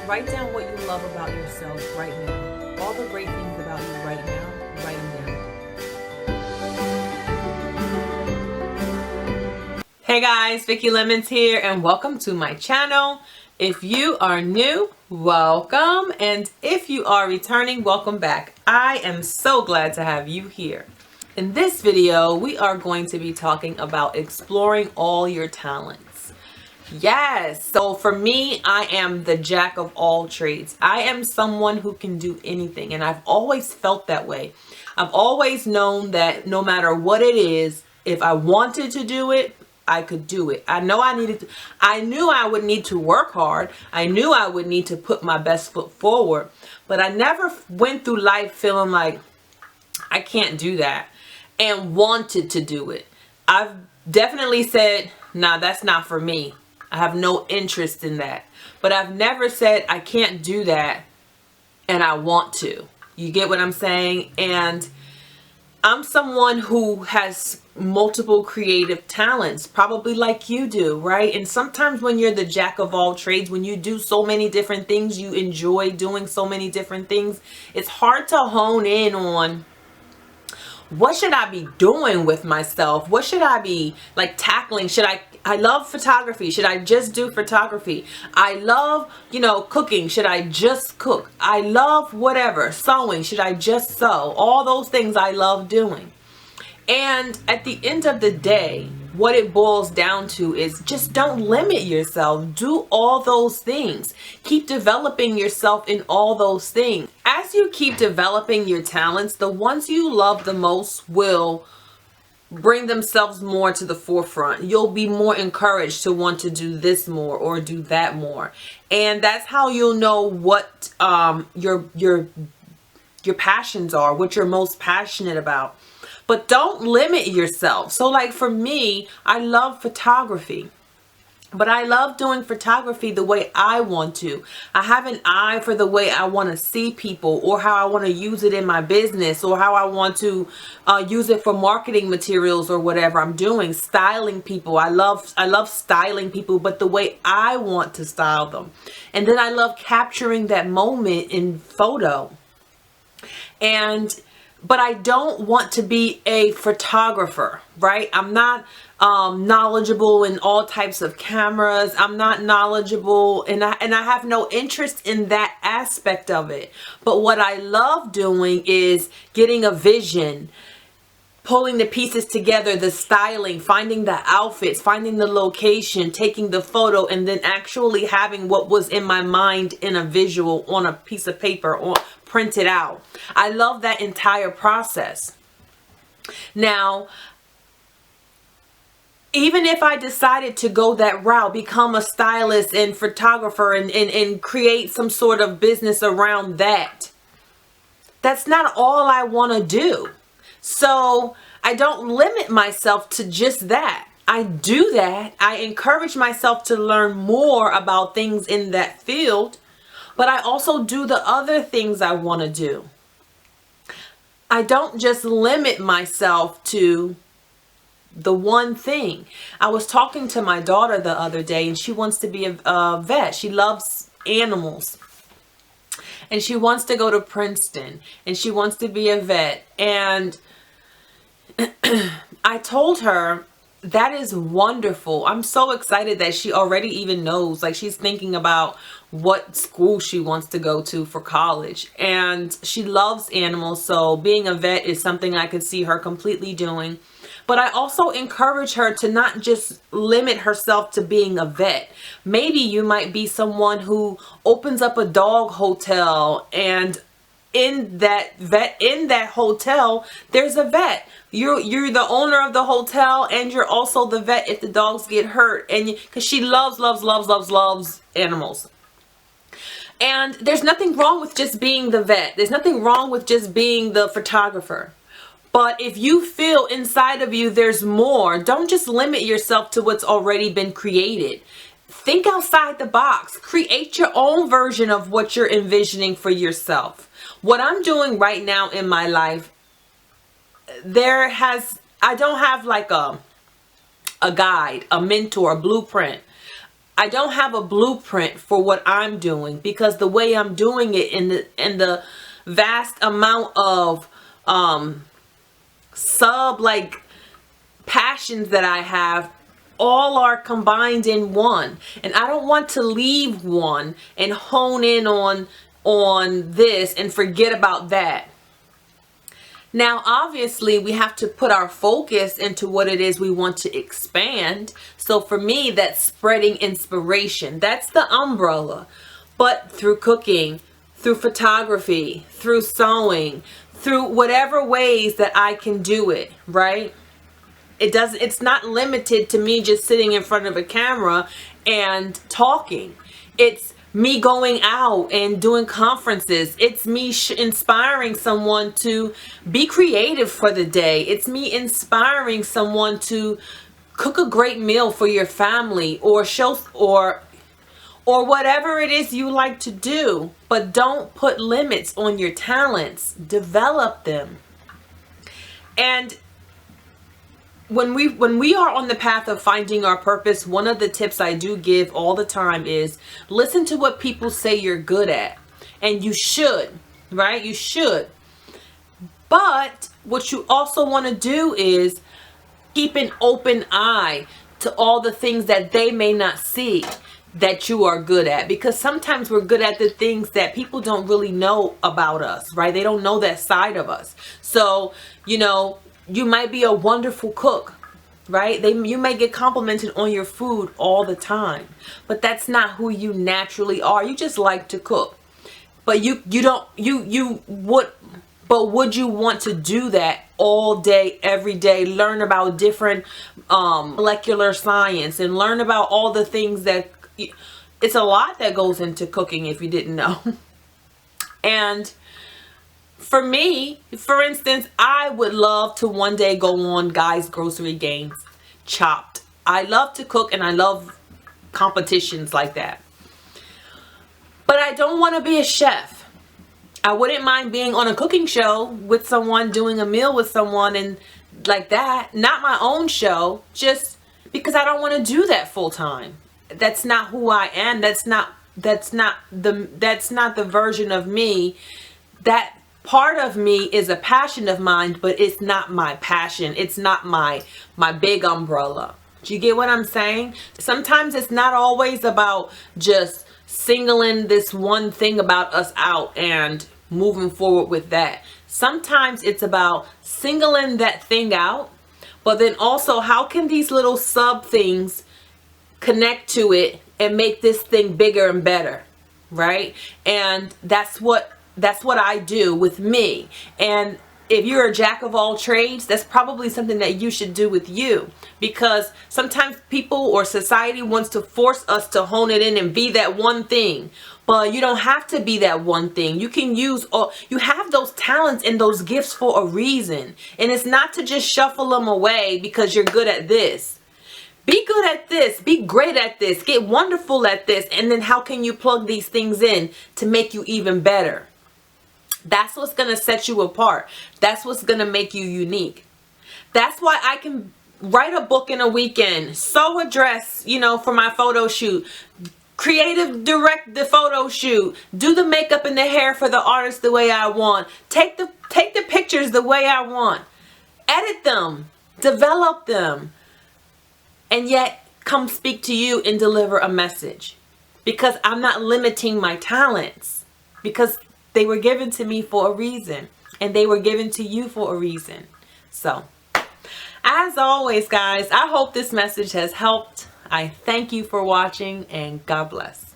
Write down what you love about yourself right now. All the great things about you right now, write them down. Hey guys, Vicky Lemons here and welcome to my channel. If you are new, welcome. And if you are returning, welcome back. I am so glad to have you here. In this video, we are going to be talking about exploring all your talents. Yes, so for me, I am the jack of all trades. I am someone who can do anything, and I've always felt that way. I've always known that no matter what it is, if I wanted to do it, I could do it. I knew I would need to work hard. I knew I would need to put my best foot forward, but I never went through life feeling like I can't do that and wanted to do it. I've definitely said, nah, that's not for me. I have no interest in that. But I've never said I can't do that and I want to. You get what I'm saying? And I'm someone who has multiple creative talents, probably like you do, right? And sometimes when you're the jack of all trades, when you do so many different things, you enjoy doing so many different things, it's hard to hone in on what should I be doing with myself? What should I be like tackling? I love photography. Should I just do photography? I love, cooking. Should I just cook? I love whatever. Sewing. Should I just sew? All those things I love doing. And at the end of the day, what it boils down to is just don't limit yourself. Do all those things. Keep developing yourself in all those things. As you keep developing your talents, the ones you love the most will bring themselves more to the forefront. You'll be more encouraged to want to do this more or do that more. And that's how you'll know what your passions are, what you're most passionate about. But don't limit yourself. So like for me, I love photography, but I love doing photography the way I want to. I have an eye for the way I want to see people, or how I want to use it in my business, or how I want to use it for marketing materials or whatever I'm doing. Styling people. I love styling people, but the way I want to style them. And then I love capturing that moment in photo. But I don't want to be a photographer, right? I'm not knowledgeable in all types of cameras. I'm not knowledgeable, and I have no interest in that aspect of it. But what I love doing is getting a vision, pulling the pieces together, the styling, finding the outfits, finding the location, taking the photo, and then actually having what was in my mind in a visual on a piece of paper or printed out. I love that entire process. Now, even if I decided to go that route, become a stylist and photographer and create some sort of business around that, that's not all I want to do. So I don't limit myself to just that. I do that. I encourage myself to learn more about things in that field, but I also do the other things I want to do. I don't just limit myself to the one thing. I was talking to my daughter the other day, and she wants to be a vet. She loves animals. And she wants to go to Princeton, and she wants to be a vet. And I told her, that is wonderful. I'm so excited that she already even knows, like she's thinking about what school she wants to go to for college. And she loves animals, so being a vet is something I could see her completely doing. But I also encourage her to not just limit herself to being a vet. Maybe you might be someone who opens up a dog hotel, and in that hotel there's a vet. You're the owner of the hotel, and you're also the vet if the dogs get hurt, and because she loves animals. And there's nothing wrong with just being the vet. There's nothing wrong with just being the photographer. But if you feel inside of you there's more, don't just limit yourself to what's already been created. Think outside the box. Create your own version of what you're envisioning for yourself. What I'm doing right now in my life, I don't have like a guide, a mentor, a blueprint. I don't have a blueprint for what I'm doing, because the way I'm doing it in the vast amount of like passions that I have, all are combined in one, and I don't want to leave one and hone in on this and forget about that. Now, obviously, we have to put our focus into what it is we want to expand. So for me, that's spreading inspiration. That's the umbrella. But through cooking, through photography, through sewing, through whatever ways that I can do it, right? It's not limited to me just sitting in front of a camera and talking. It's me going out and doing conferences. It's me inspiring someone to be creative for the day. It's me inspiring someone to cook a great meal for your family, or show or whatever it is you like to do. But don't put limits on your talents. Develop them. And when we are on the path of finding our purpose, one of the tips I do give all the time is listen to what people say you're good at. And you should, right? You should. But what you also want to do is keep an open eye to all the things that they may not see that you are good at, because sometimes we're good at the things that people don't really know about us, right? They don't know that side of us. So, you might be a wonderful cook, right? You may get complimented on your food all the time, but that's not who you naturally are. You just like to cook. But would you want to do that all day, every day, learn about different molecular science and learn about all the things that it's a lot that goes into cooking, if you didn't know. And for me, for instance, I would love to one day go on Guys Grocery Games, Chopped. I love to cook and I love competitions like that. But I don't want to be a chef. I wouldn't mind being on a cooking show with someone, doing a meal with someone and like that. Not my own show, just because I don't want to do that full time. That's not who I am. That's not the version of me. That part of me is a passion of mine, but it's not my passion. It's not my big umbrella. Do you get what I'm saying? Sometimes it's not always about just singling this one thing about us out and moving forward with that. Sometimes it's about singling that thing out, but then also how can these little sub things connect to it and make this thing bigger and better, right? And that's what I do with me. And if you're a jack of all trades, that's probably something that you should do with you, because sometimes people or society wants to force us to hone it in and be that one thing. But you don't have to be that one thing. You can you have those talents and those gifts for a reason. And it's not to just shuffle them away because you're good at this. Be good at this, be great at this, get wonderful at this, and then how can you plug these things in to make you even better? That's what's going to set you apart. That's what's going to make you unique. That's why I can write a book in a weekend, sew a dress, for my photo shoot, creative direct the photo shoot, do the makeup and the hair for the artist the way I want, take the pictures the way I want, edit them, develop them, and yet come speak to you and deliver a message, because I'm not limiting my talents, because they were given to me for a reason, and they were given to you for a reason. So, as always, guys, I hope this message has helped. I thank you for watching, and God bless.